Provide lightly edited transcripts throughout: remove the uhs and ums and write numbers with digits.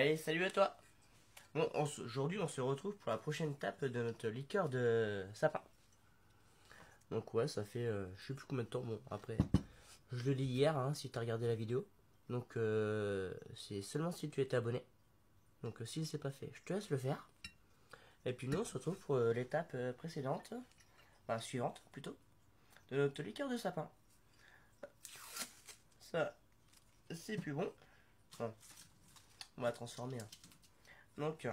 Allez, salut à toi. Bon, aujourd'hui, on se retrouve pour la prochaine étape de notre liqueur de sapin. Donc ouais, ça fait je sais plus combien de temps. Bon, après, je le lis hier, hein, si tu as regardé la vidéo. Donc c'est seulement si tu étais abonné. Donc si c'est pas fait, je te laisse le faire. Et puis nous, on se retrouve pour l'étape précédente, enfin suivante plutôt, de notre liqueur de sapin. Ça, c'est plus bon. Enfin, on va transformer. Hein. Donc,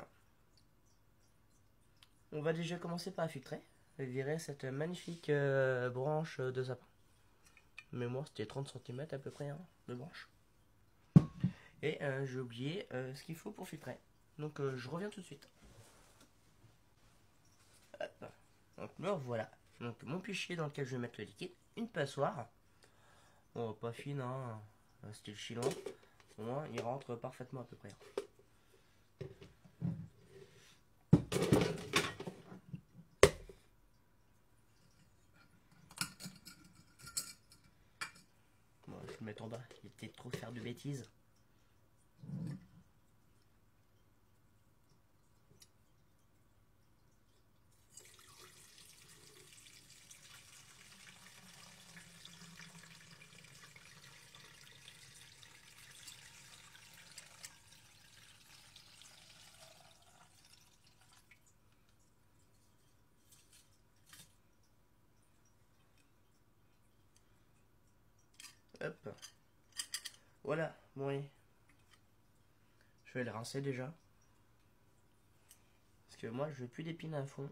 on va déjà commencer par filtrer et virer cette magnifique branche de sapin. Mais moi, c'était 30 cm à peu près hein, de branche. Et j'ai oublié ce qu'il faut pour filtrer. Donc, je reviens tout de suite. Hop. Donc, me voilà. Donc, mon pichier dans lequel je vais mettre le liquide. Une passoire. Bon, pas fine, hein. Style chinois. Au moins, il rentre parfaitement à peu près. Bon, je vais le mettre en bas. Il va peut-être trop faire de bêtises. Hop. Voilà, bon, allez. Je vais le rincer déjà. Parce que moi, je veux plus d'épines à fond.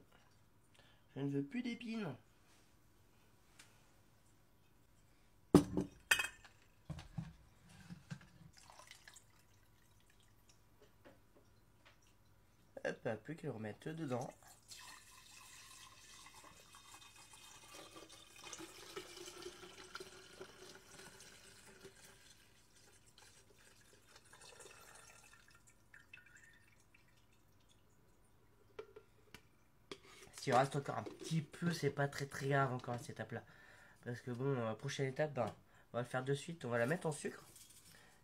Je ne veux plus d'épines. Hop, plus qu'à le remettre dedans. S'il reste encore un petit peu, c'est pas très grave encore à cette étape là. Parce que bon, prochaine étape, ben, on va le faire de suite, on va la mettre en sucre.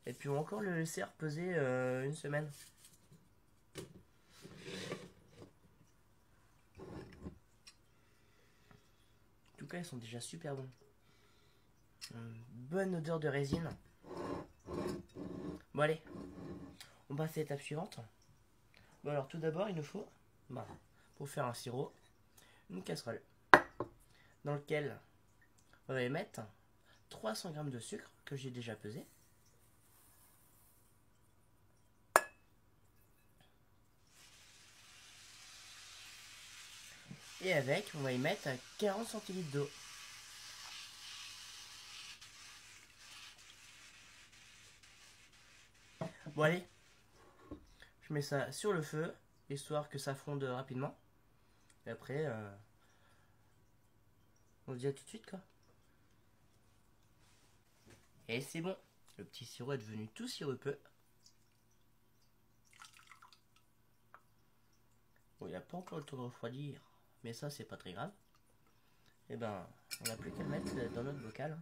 Et puis on va encore le laisser reposer une semaine. En tout cas, ils sont déjà super bons. Une bonne odeur de résine. Bon allez, on passe à l'étape suivante. Bon alors tout d'abord, il nous faut, ben, pour faire un sirop, une casserole. Dans lequel on va y mettre 300 g de sucre que j'ai déjà pesé. Et avec, on va y mettre 40 centilitres d'eau. Bon allez, je mets ça sur le feu, histoire que ça fonde rapidement. Et après, on se dit à tout de suite quoi. Et c'est bon, le petit sirop est devenu tout sirupeux. Bon, il n'a pas encore le temps de refroidir, mais ça c'est pas très grave. Et ben, on n'a plus qu'à le mettre dans notre bocal.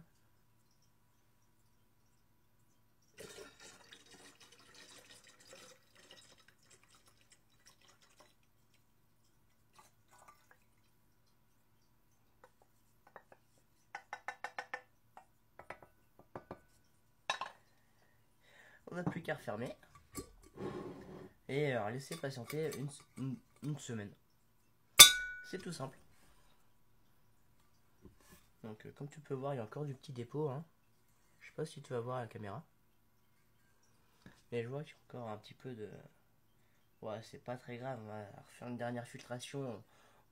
On n'a plus qu'à refermer et laisser patienter une semaine. C'est tout simple. Donc comme tu peux voir, il y a encore du petit dépôt. Hein. Je sais pas si tu vas voir à la caméra. Mais je vois qu'il y a encore un petit peu de... Ouais, c'est pas très grave. On va refaire une dernière filtration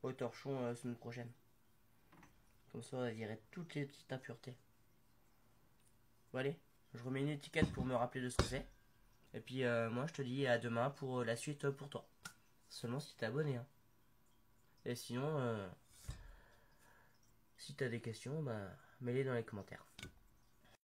au torchon la semaine prochaine. Comme ça, on va virer toutes les petites impuretés. Bon allez, je remets une étiquette pour me rappeler de ce que c'est. Et puis moi, je te dis à demain pour la suite pour toi. Seulement si t'es abonné. Hein. Et sinon, si t'as des questions, bah, mets-les dans les commentaires.